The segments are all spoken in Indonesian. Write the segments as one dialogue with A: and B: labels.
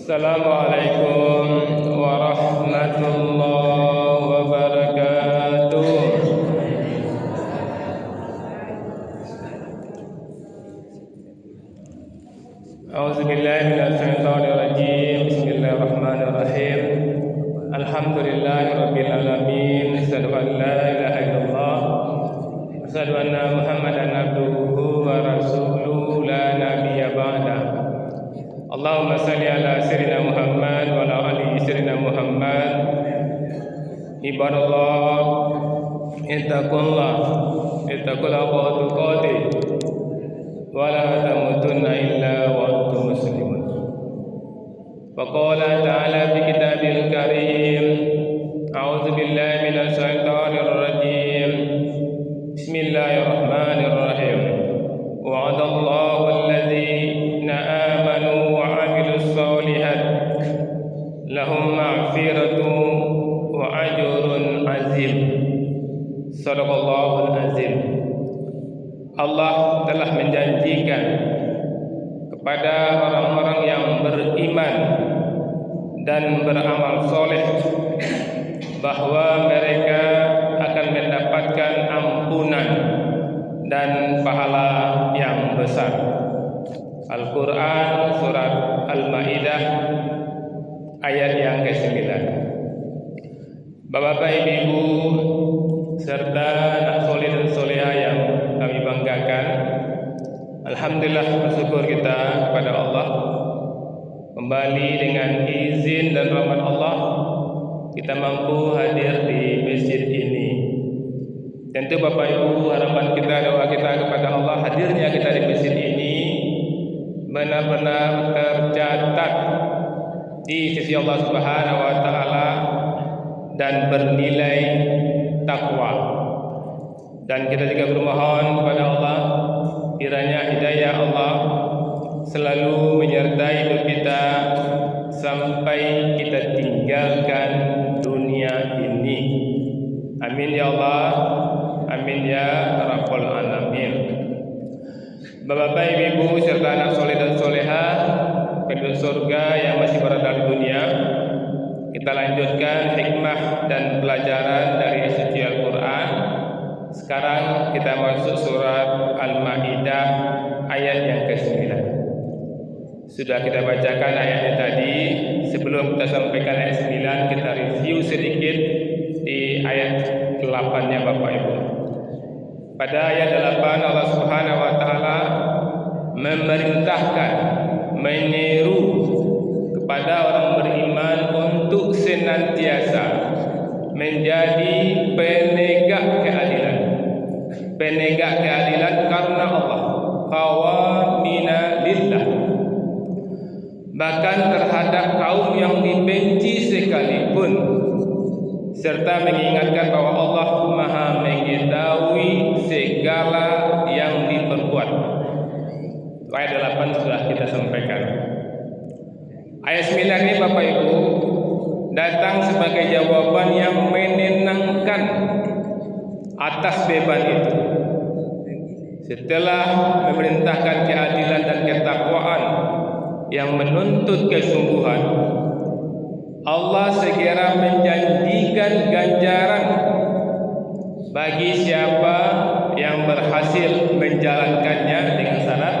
A: Assalamualaikum warahmatullahi wabarakatuh. A'udzubillahi minasyaitonir rajim. Bismillahirrahmanirrahim. Alhamdulillahirabbil alamin. Asyhadu an la ilaha illallah wa asyhadu anna Muhammadan abduhu wa rasuluhu la nabiyya ba'da. Allahumma salli ala sayyidina Muhammad wa ala ali sayyidina Muhammad. Ibadallah, ittaqullah haqqa tuqatih wa la tamutunna illa wa antum muslimun. Wa qala ta'ala fi kitabil karim, a'udzu billahi minasy syaithanir rajim. Bismillahirrahmanirrahim. Wa'adallahu alladzina amanu wa 'amilus sholihat lahum maghfiratun wa ajrun azim. Shadaqallahul azim. Allah telah menjanjikan kepada orang-orang yang beriman dan beramal soleh bahwa mereka akan mendapatkan ampunan dan pahala yang besar. Al-Quran surat Al-Ma'idah ayat yang ke-9. Bapak-bapak, ibu-ibu serta anak soleh dan soleha yang kami banggakan, alhamdulillah, bersyukur kita kepada Allah. Kembali dengan izin dan rahmat Allah, kita mampu hadir di masjid ini. Tentu Bapak Ibu, harapan kita, doa kita kepada Allah, hadirnya kita di masjid ini benar-benar tercatat di sisi Allah Subhanahu wa taala dan bernilai takwa. Dan kita juga bermohon kepada Allah, kiranya hidayah Allah selalu menyertai hidup kita sampai kita tinggalkan dunia ini. Amin ya Allah, amin ya rabbal alamin. Bapak-bapak, ibu-ibu serta anak soleh dan soleha penduduk surga yang masih berada di dunia, kita lanjutkan hikmah dan pelajaran dari suci Al-Quran. Sekarang kita masuk surat Al-Ma'idah ayat yang ke-9. Sudah kita bacakan ayatnya tadi. Sebelum kita sampaikan ayat 9, kita review sedikit di ayat 8-nya Bapak Ibu. Pada ayat 8 Allah Subhanahu wa taala memerintahkan, menyeru kepada orang beriman untuk senantiasa menjadi penegak keadilan. Penegak keadilan karena Allah, qawamina lillah. Bahkan terhadap kaum yang dibenci sekalipun, serta mengingatkan bahwa Allah Maha mengetahui segala yang diperbuat. Ayat 8 sudah kita sampaikan. Ayat 9 ini Bapak Ibu datang sebagai jawaban yang menenangkan atas beban itu. Setelah memerintahkan keadilan dan ketakwaan yang menuntut kesungguhan, Allah segera menjanjikan ganjaran bagi siapa yang berhasil menjalankannya dengan syarat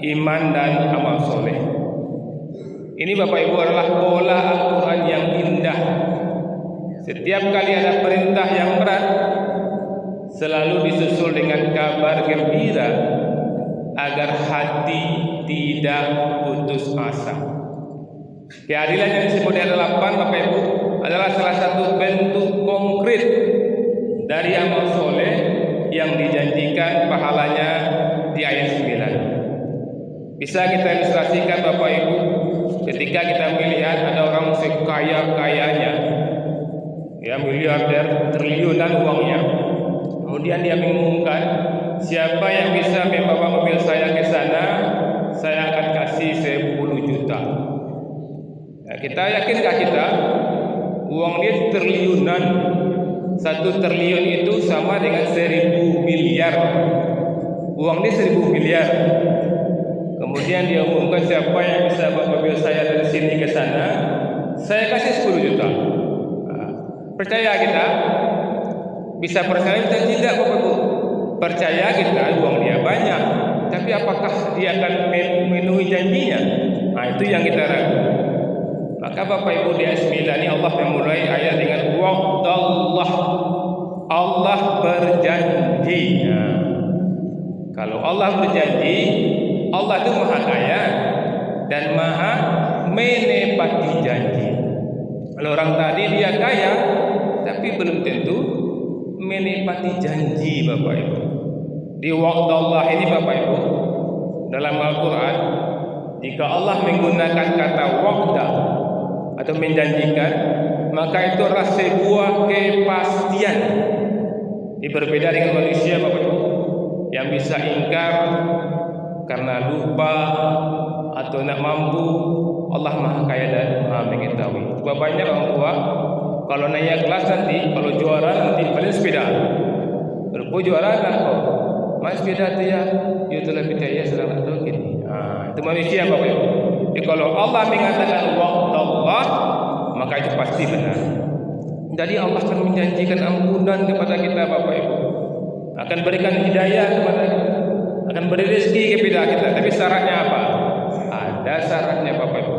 A: iman dan amal soleh. Ini Bapak Ibu adalah pola Al-Quran yang indah. Setiap kali ada perintah yang berat, selalu disusul dengan kabar gembira agar hati tidak putus asa. Keadilan yang disebut di ayat 8 Bapak Ibu adalah salah satu bentuk konkret dari amal soleh yang dijanjikan pahalanya di ayat 9. Bisa kita ilustrasikan Bapak Ibu, ketika kita melihat ada orang sekaya-kayanya, ya miliarder, triliunan uangnya, kemudian dia mengumumkan, siapa yang bisa membawa mobil saya ke sana, saya akan kasih 10 juta. Nah, kita yakinkah kita uang ini triliunan? 1 triliun itu sama dengan 1000 miliar. Uang ini 1000 miliar. Kemudian dia umumkan, siapa yang bisa bawa mobil saya dari sini ke sana, saya kasih 10 juta. Percaya kita? Bisa percaya, bisa tidak Bapak Ibu. Percaya kita uang dia banyak, tapi apakah dia akan memenuhi janjinya? Itu yang kita ragu. Maka Bapak Ibu di ayat 9 ini Allah memulai ayat dengan wa'dallah. Allah berjanji. Kalau Allah berjanji, Allah itu maha kaya dan maha menepati janji. Kalau orang tadi dia kaya, tapi belum tentu menepati janji Bapak Ibu. Di wa'dallah ini Bapak Ibu, dalam Al-Quran, jika Allah menggunakan kata wa'da atau menjanjikan, maka itu adalah sebuah kepastian. Ini berbeda dengan manusia Bapak Ibu yang bisa ingkar karena lupa atau nak mampu. Allah maha kaya dan maha mengetahui. Sebab banyak orang tua kalau naik kelas nanti, kalau juara nanti paling sepeda. Berapa juara nak kau? Mas sepeda tu ya, itu lebih kaya sedang nak tahu gini. Itu manusia Bapak Ibu. Jadi kalau Allah mengatakan wa'dallah, maka itu pasti benar. Jadi Allah akan menjanjikan ampunan kepada kita Bapak Ibu, akan berikan hidayah kepada kita, akan beri rezeki kepada kita. Tapi syaratnya apa? Ada syaratnya Bapak Ibu.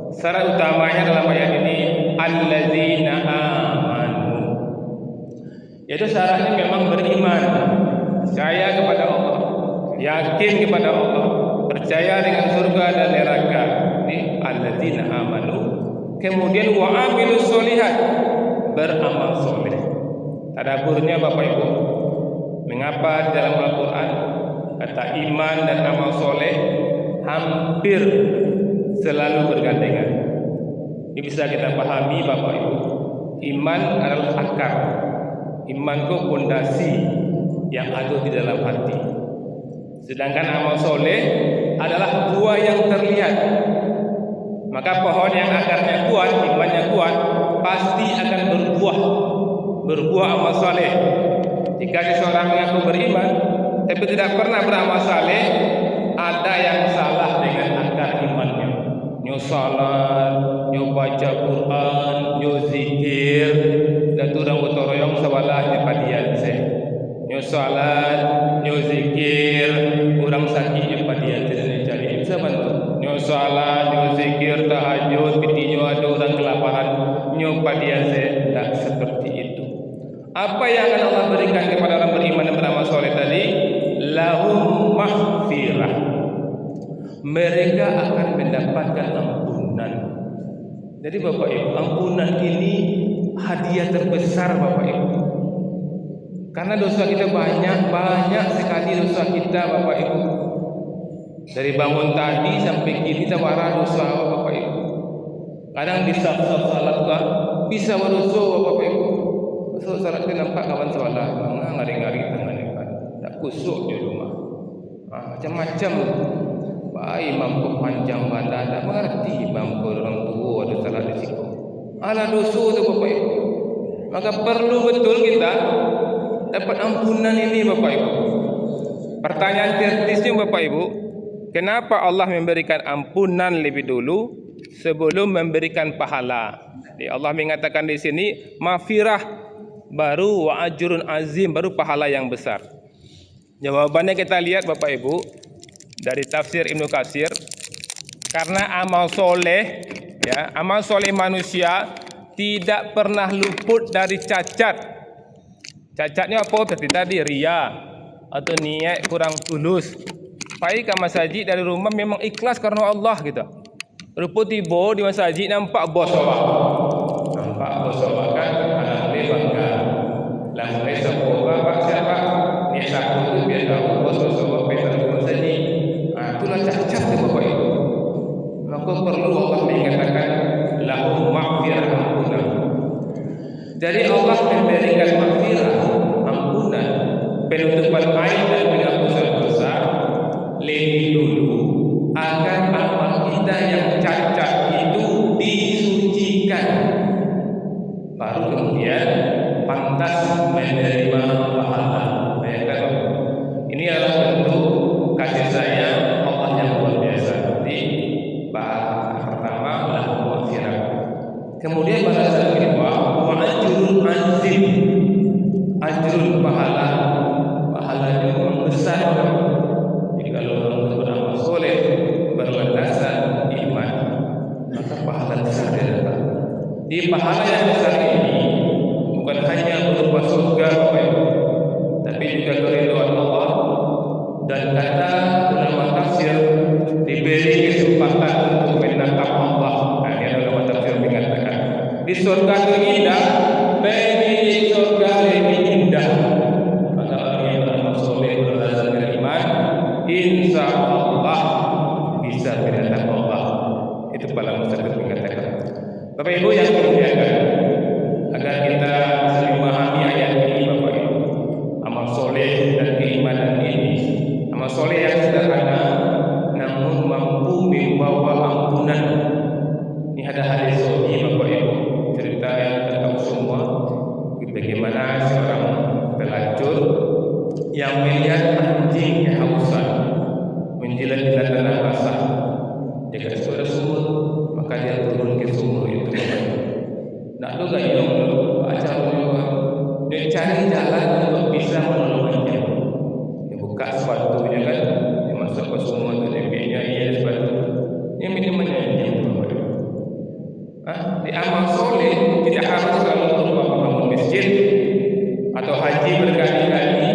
A: Syarat utamanya dalam ayat ini alladzina amanu. Yaitu syaratnya memang beriman, percaya kepada Allah, yakin kepada Allah, percaya dengan surga dan neraka. Ini alladzina amanu. Kemudian wa amilus sholihat, beramal soleh. Tadaburnya Bapak Ibu, mengapa di dalam Al-Quran kata iman dan amal soleh hampir selalu bergandengan? Ini bisa kita pahami Bapak Ibu. Iman adalah akar, iman itu fondasi yang ada di dalam hati. Sedangkan amal soleh adalah buah yang terlihat. Maka pohon yang akarnya kuat, imannya kuat, pasti akan berbuah amal soleh. Jika seseorang mengaku beriman tapi tidak pernah beramal soleh, ada yang salah dengan akar imannya. Nyo salat, nyo baca Quran, nyo zikir, dan turang utoroyong sawalah nyepadian se. Nyo salat, nyo zikir, kurang sakit nyepadian se dan cari bisa bantu. Nyo salat, nyo zikir, tahajud, pitinyo ada orang kelaparan, nyo padian se. Tak seperti itu. Apa yang akan Allah berikan kepada orang beriman dan beramal soleh tadi? Lahum mahfirah. Mereka akan mendapatkan ampunan. Jadi Bapak Ibu, ampunan ini hadiah terbesar Bapak Ibu. Karena dosa kita banyak sekali dosa kita Bapak Ibu. Dari bangun tadi sampai kini kita marah dosa Bapak Ibu. Kadang di saf-saf salat bisa merusuh Bapak Ibu. So salat kita nampak kawan salat, ngari-ngari tangan depan. Tak kusuk di rumah. Macam-macam. Imam kau panjang badan, tak mengerti imam kau orang tua ada salah di situ. Ala dosa tu Bapak Ibu. Maka perlu betul kita dapat ampunan ini Bapak Ibu. Pertanyaan kritisnya Bapak Ibu, kenapa Allah memberikan ampunan lebih dulu sebelum memberikan pahala? Jadi Allah mengatakan di sini mafirah baru wa ajrun azim, baru pahala yang besar. Jawabannya kita lihat Bapak Ibu dari tafsir Ibnu Katsir. Karena amal soleh, ya, amal soleh manusia tidak pernah luput dari cacat. Cacatnya apa? Seperti tadi riya atau niat kurang tulus. Pai ke masjid dari rumah memang ikhlas karena Allah gitu. Rupa tiba di masjid nampak bos awak. Nampak bos awak kan anak bangga. Lah mulai sebuah Pak siapa? Niat satu itu biar tahu bos awak besar di masjid. Itulah cacat tu Bapak Ibu. Maka perlu Allah mengatakan lahum maghfirah, ampunan. Jadi Allah memberikan maghfirah, ampunan, penutupan aib dan penghapusan dosa lebih dulu agar amal kita yang cacat itu disucikan. Baru kemudian pantas menerima pahala. Bayangkan, ini adalah bentuk kasih sayang Allah yang luar biasa. Jadi pertama lahum Kemudian balasan kedua, wa ajrun azim. Ajrun pahalanya memang besar. Jadi kalau orang beramal soleh berlandaskan iman, maka pahala besar dia dapat. Di pahala yang besar ini bukan hanya berupa surga, Bapak Ibu, tapi juga keridhaan Allah. Dan kata ulama tafsir, diberi kesempatan untuk menatap Allah. Nah, ini ulama tafsir mengatakan di surga itu indah, bagi surga lebih indah. Kata orang yang beramal soleh berdasarkan iman, insya Allah bisa menatap Allah. Itu para mustaqim mengatakan. Bapak Ibu yang dimuliakan, agar kita bisa memahami ayat ini, Bapak Ibu, amal soleh dan keimanan ini, amal soleh yang sederhana namun mampu membawa ampunan. Ini ada hadis sahih, Bapak Ibu, cerita yang kita tahu semua, bagaimana seorang pelacur yang melihat anjing kehausan menjilat-jilat tanah basah. Dia kata ada sumur, maka dia turun ke sumur itu. Nak tu gayung baca juga. Dia cari jalan untuk bisa menolongnya. Dia buka sepatunya kan, dia masuk ke sumur tu, dia punya sepatu. Dia minumannya ini. Di amal soleh tidak harus selalu berupa membangun masjid atau haji berkali-kali,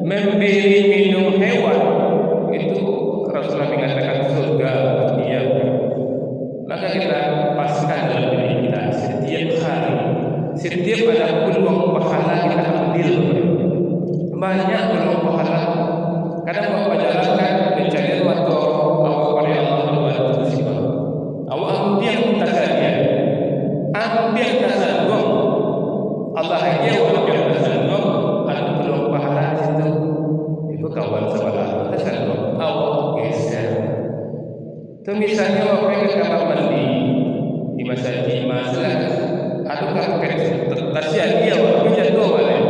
A: memberi minum hewan. Itu Rasulullah mengatakan surga dia. Maka kita paskan dalam diri kita setiap hari, setiap ada peluang pahala kita ambil. Banyak peluang pahala. Kadang bapak jalankan mencari atau awak pada Allah membantu musibah. Awak ambil tasadia, ambil tasawuf. Allah aja ambil tasawuf, ada peluang pahala di situ. Itu kawan sahabat tasawuf. Awak geser. Itu misalnya orang ke kamar mandi di masa atau karpet tersiap dia waktu jatuh balik.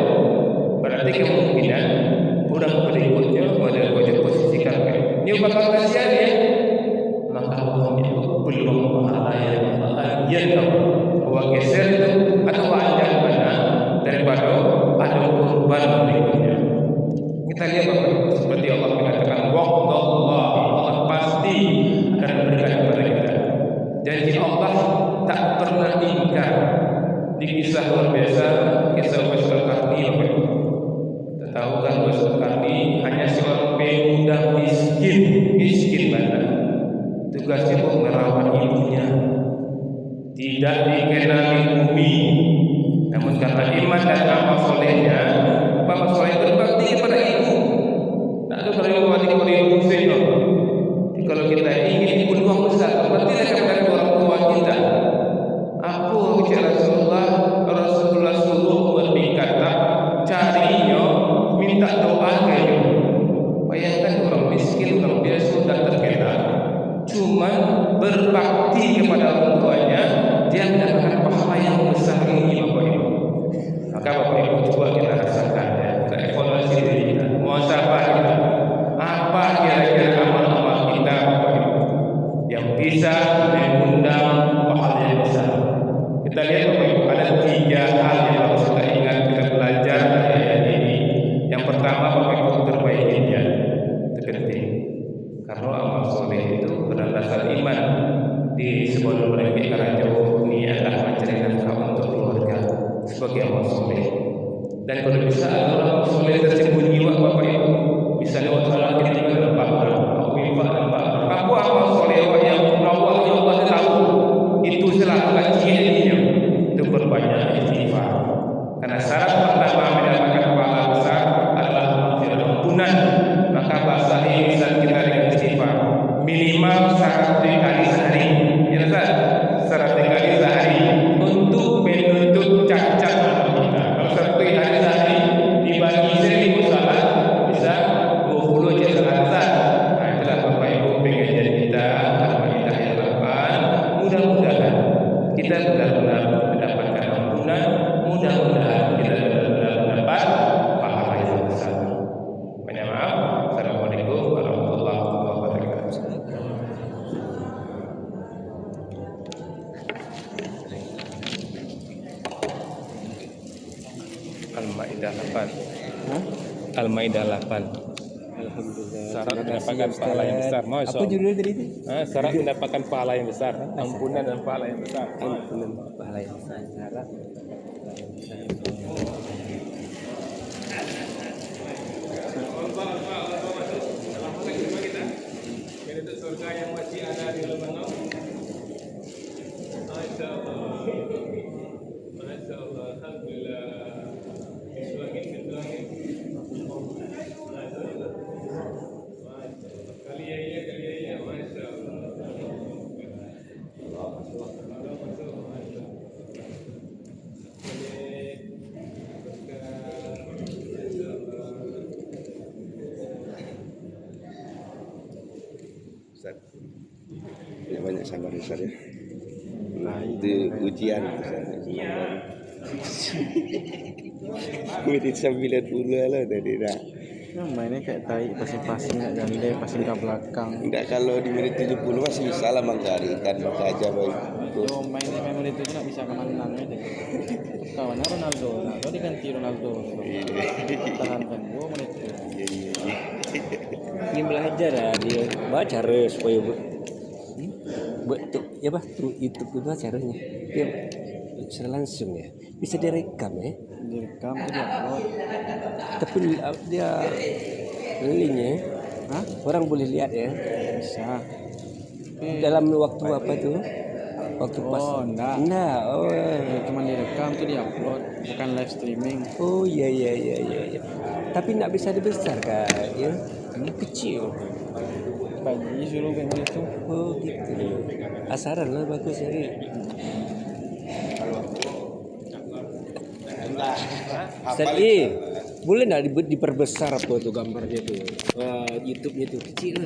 A: Berarti kemungkinan orang berikutnya pada posisi karpet. Ini bakal kasihan ya. Maka orang itu peluang pahala yang Allah bahwa geser itu atau panjang mana daripada ada korban berikutnya. Kita lihat Bapak Ibu, seperti Allah mengatakan wa'dallah, Allah pasti akan memberikan kepada kita. Janji Allah tak pernah ingkar. Di kisah luar biasa, kisah Uwais Al-Qarni, Bapak Ibu. Kita tahu kan Uwais Al-Qarni hanya seorang pemuda miskin banget. Tugasnya untuk merawat ibunya, tidak dikenali bumi, namun karena iman dan amal solehnya, amal soleh berbakti kepada ibu. Tak ada kalau berbakti kepada ibu sendiri. Kalau kita ingin peluang besar, berarti kepada orang tua kita. Aku bicara Rasulullah suruh berkata, carinya, minta doa kayu. Bayangkan orang miskin, orang biasa sudah terkenal, cuma berbakti kepada orang tuanya, dia mendapatkan pahala yang besar ini, Bapak Ibu. Maka Bapak Ibu coba kita rasakan ya, kita evaluasi diri kita, muhasabah kita. Apa kira-kira amal-amal kita, Bapak Ibu, yang bisa mengundang pahala yang besar? Kita lihat Bapak Ibu, ada 3 hal yang harus kita ingat, kita belajar dari ayat ini. Yang pertama, Bapak Ibu, perbaiki niat. Itu penting. Karena amal soleh itu berdasarkan iman. Di sebelum mereka karajo ini adalah mencari nafkah untuk keluarga sebagai amal soleh. Dan kalau bisa ada amal soleh tersembunyi, Bapak Ibu, misalnya Allah kita juga berpahala, apa amal soleh yang awalnya Allah tahu itu selalu kajiannya, itu berbanyak istighfar. Karena syarat pertama mendapatkan pahala besar adalah ampunan. Maka basahi lisan kita dengan istighfar minimal 100 kali sehari. Ya Ustaz, 100 kali sehari untuk menutup cacat kita. Kalau 100 kali sehari dibagi 1000 salat bisa 20 je salat. Nah, itulah Bapak Ibu pengajian kita Al-Maidah ayat 8. Mudah-mudahan kita benar-benar mendapatkan ampunan. Mudah-mudahan kita benar-benar mendapat pahala yang besar. Banyak maaf. Assalamualaikum warahmatullahi wabarakatuh. Al-Maidah 8.
B: Hah?
A: Al-Maidah 8.
B: Alhamdulillah.
A: Syarat
B: Terima kasih,
A: mendapatkan
B: Ustaz.
A: pahala yang besar. Masya
B: Apa
A: Allah.
B: judul tadi itu?
A: Syarat mendapatkan pahala yang besar. Ampunan dan pahala yang besar.
B: Ampunan pahala yang besar. Syarat.
A: Surga yang masih ada di Lebanon. Masya Allah. Masya Allah. Alhamdulillah. Kesuangin. Masya Allah. Kali ya. Masya Allah.
C: Ustaz, ya banyak sabar Ustaz ya. Nah, itu ujian Ustaz. Menit 90 lah tadi dah.
B: Mainnya kayak tai, pasing-pasing nggak gandeng, pasing ke belakang.
C: Enggak, kalau di menit 70 masih bisa lah menggarikan maka aja baik.
B: Yo mainnya memang itu nggak bisa kemenang ya deh. Kawannya Ronaldo diganti Ronaldo. Tahankan gua menit itu.
C: Iya.
D: Ini belajar ya dia baca harus supaya buat ya bah tuh YouTube itu caranya dia secara langsung ya bisa direkam ya
B: Direkam tuh diupload.
D: tapi dia linknya
B: Hah?
D: orang boleh lihat ya
B: Bisa.
D: dalam waktu apa itu waktu pas
B: enggak. Cuma direkam tuh diupload, bukan live streaming.
D: iya tapi nggak bisa dibesarkan ya ini kecil
B: Pagi suruh kayak gitu.
D: oh gitu asaran lah bagus jadi Ustaz boleh nggak diperbesar apa tuh gambarnya tuh YouTube-nya tuh kecil